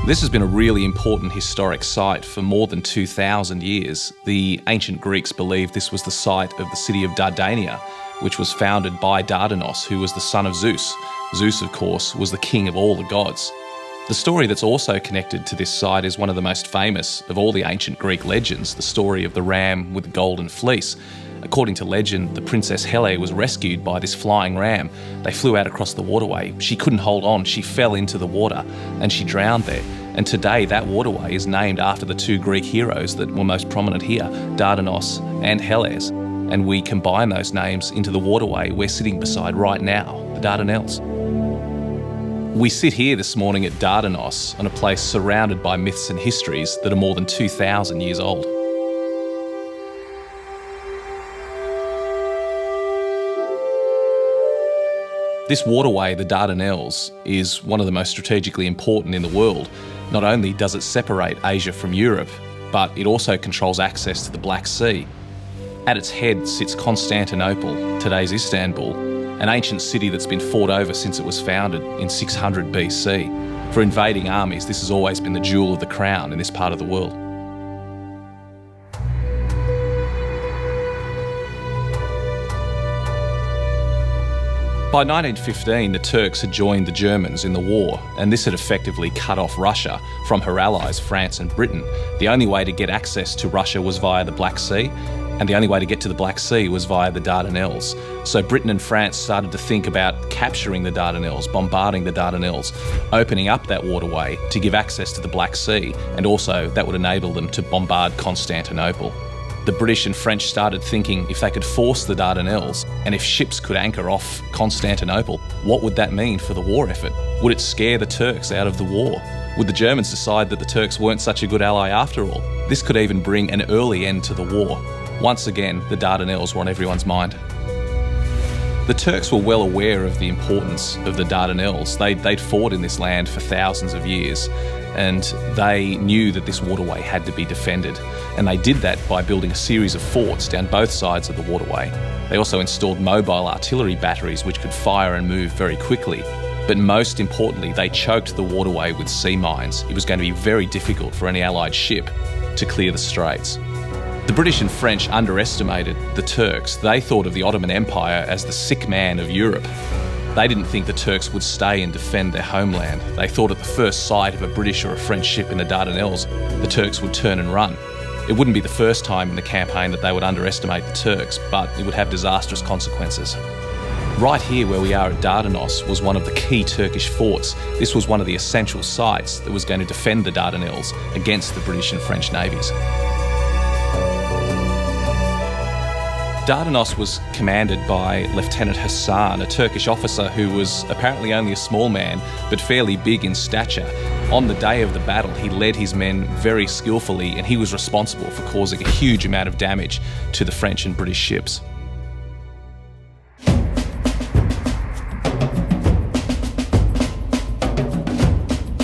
This has been a really important historic site for more than 2,000 years. The ancient Greeks believed this was the site of the city of Dardania, which was founded by Dardanos, who was the son of Zeus. Zeus, of course, was the king of all the gods. The story that's also connected to this site is one of the most famous of all the ancient Greek legends, the story of the ram with the golden fleece. According to legend, the princess Hele was rescued by this flying ram. They flew out across the waterway. She couldn't hold on. She fell into the water and she drowned there. And today that waterway is named after the two Greek heroes that were most prominent here, Dardanos and Heles. And we combine those names into the waterway we're sitting beside right now, the Dardanelles. We sit here this morning at Dardanos, on a place surrounded by myths and histories that are more than 2,000 years old. This waterway, the Dardanelles, is one of the most strategically important in the world. Not only does it separate Asia from Europe, but it also controls access to the Black Sea. At its head sits Constantinople, today's Istanbul, an ancient city that's been fought over since it was founded in 600 BC. For invading armies, this has always been the jewel of the crown in this part of the world. By 1915, the Turks had joined the Germans in the war, and this had effectively cut off Russia from her allies, France and Britain. The only way to get access to Russia was via the Black Sea, and the only way to get to the Black Sea was via the Dardanelles. So Britain and France started to think about capturing the Dardanelles, bombarding the Dardanelles, opening up that waterway to give access to the Black Sea, and also that would enable them to bombard Constantinople. The British and French started thinking if they could force the Dardanelles, and if ships could anchor off Constantinople, what would that mean for the war effort? Would it scare the Turks out of the war? Would the Germans decide that the Turks weren't such a good ally after all? This could even bring an early end to the war. Once again, the Dardanelles were on everyone's mind. The Turks were well aware of the importance of the Dardanelles. They'd fought in this land for thousands of years, and they knew that this waterway had to be defended. And they did that by building a series of forts down both sides of the waterway. They also installed mobile artillery batteries which could fire and move very quickly. But most importantly, they choked the waterway with sea mines. It was going to be very difficult for any Allied ship to clear the straits. The British and French underestimated the Turks. They thought of the Ottoman Empire as the sick man of Europe. They didn't think the Turks would stay and defend their homeland. They thought at the first sight of a British or a French ship in the Dardanelles, the Turks would turn and run. It wouldn't be the first time in the campaign that they would underestimate the Turks, but it would have disastrous consequences. Right here where we are at Dardanos was one of the key Turkish forts. This was one of the essential sites that was going to defend the Dardanelles against the British and French navies. Dardanos was commanded by Lieutenant Hassan, a Turkish officer who was apparently only a small man, but fairly big in stature. On the day of the battle, he led his men very skillfully, and he was responsible for causing a huge amount of damage to the French and British ships.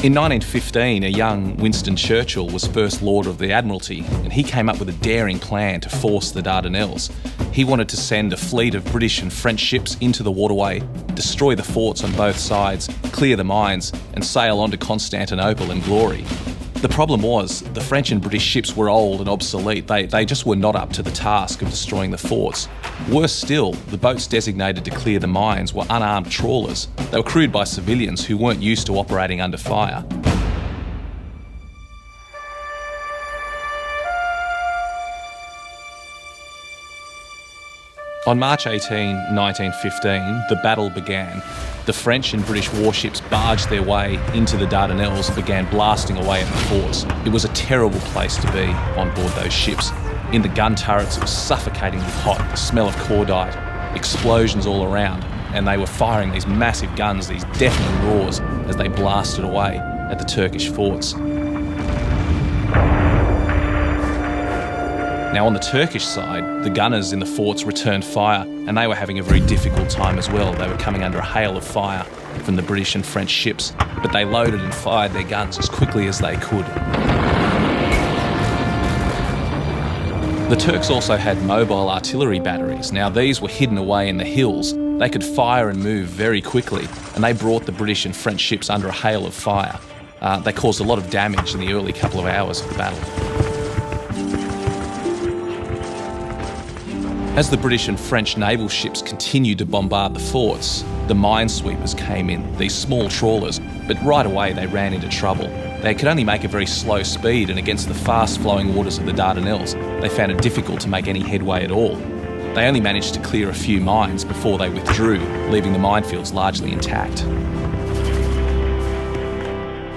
In 1915, a young Winston Churchill was First Lord of the Admiralty, and he came up with a daring plan to force the Dardanelles. He wanted to send a fleet of British and French ships into the waterway, destroy the forts on both sides, clear the mines, and sail on to Constantinople in glory. The problem was, the French and British ships were old and obsolete. They just were not up to the task of destroying the forts. Worse still, the boats designated to clear the mines were unarmed trawlers. They were crewed by civilians who weren't used to operating under fire. On March 18, 1915, the battle began. The French and British warships barged their way into the Dardanelles and began blasting away at the forts. It was a terrible place to be on board those ships. In the gun turrets, it was suffocatingly hot, the smell of cordite, explosions all around, and they were firing these massive guns, these deafening roars, as they blasted away at the Turkish forts. Now on the Turkish side, the gunners in the forts returned fire, and they were having a very difficult time as well. They were coming under a hail of fire from the British and French ships, but they loaded and fired their guns as quickly as they could. The Turks also had mobile artillery batteries. Now these were hidden away in the hills. They could fire and move very quickly, and they brought the British and French ships under a hail of fire. They caused a lot of damage in the early couple of hours of the battle. As the British and French naval ships continued to bombard the forts, the minesweepers came in, these small trawlers, but right away they ran into trouble. They could only make a very slow speed, and against the fast-flowing waters of the Dardanelles, they found it difficult to make any headway at all. They only managed to clear a few mines before they withdrew, leaving the minefields largely intact.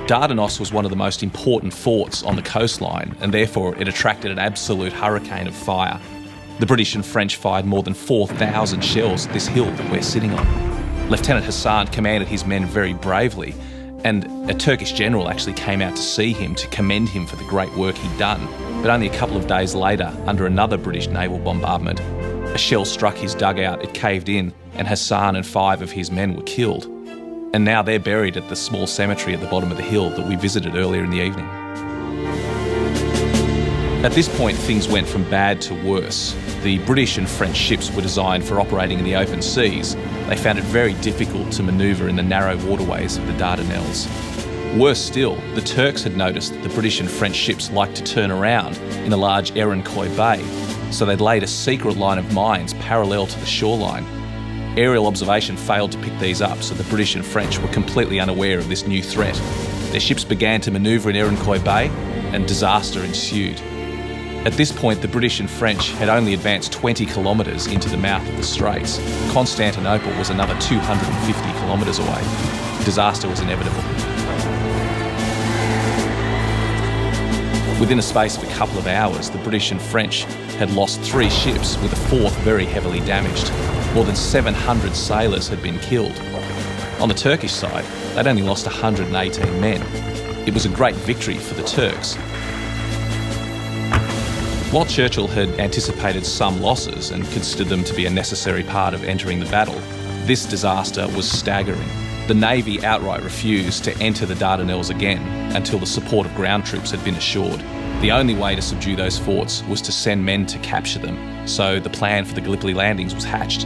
Dardanos was one of the most important forts on the coastline, and therefore it attracted an absolute hurricane of fire. The British and French fired more than 4,000 shells at this hill that we're sitting on. Lieutenant Hassan commanded his men very bravely, and a Turkish general actually came out to see him to commend him for the great work he'd done. But only a couple of days later, under another British naval bombardment, a shell struck his dugout, it caved in, and Hassan and 5 of his men were killed. And now they're buried at the small cemetery at the bottom of the hill that we visited earlier in the evening. At this point, things went from bad to worse. The British and French ships were designed for operating in the open seas. They found it very difficult to manoeuvre in the narrow waterways of the Dardanelles. Worse still, the Turks had noticed that the British and French ships liked to turn around in a large Erinkoy Bay, so they'd laid a secret line of mines parallel to the shoreline. Aerial observation failed to pick these up, so the British and French were completely unaware of this new threat. Their ships began to manoeuvre in Erinkoy Bay, and disaster ensued. At this point, the British and French had only advanced 20 kilometres into the mouth of the Straits. Constantinople was another 250 kilometres away. Disaster was inevitable. Within a space of a couple of hours, the British and French had lost 3 ships, with a 4th very heavily damaged. More than 700 sailors had been killed. On the Turkish side, they'd only lost 118 men. It was a great victory for the Turks. While Churchill had anticipated some losses and considered them to be a necessary part of entering the battle, this disaster was staggering. The Navy outright refused to enter the Dardanelles again until the support of ground troops had been assured. The only way to subdue those forts was to send men to capture them, so the plan for the Gallipoli landings was hatched.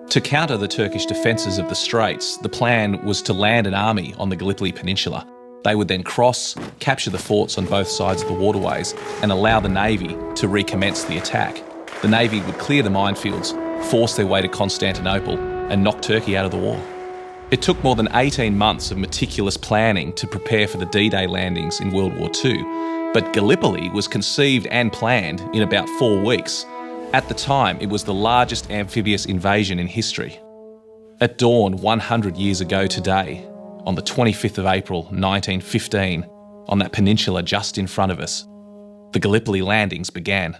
To counter the Turkish defences of the Straits, the plan was to land an army on the Gallipoli Peninsula. They would then cross, capture the forts on both sides of the waterways, and allow the Navy to recommence the attack. The Navy would clear the minefields, force their way to Constantinople, and knock Turkey out of the war. It took more than 18 months of meticulous planning to prepare for the D-Day landings in World War II, but Gallipoli was conceived and planned in about 4 weeks. At the time, it was the largest amphibious invasion in history. At dawn 100 years ago today, on the 25th of April 1915, on that peninsula just in front of us, the Gallipoli landings began.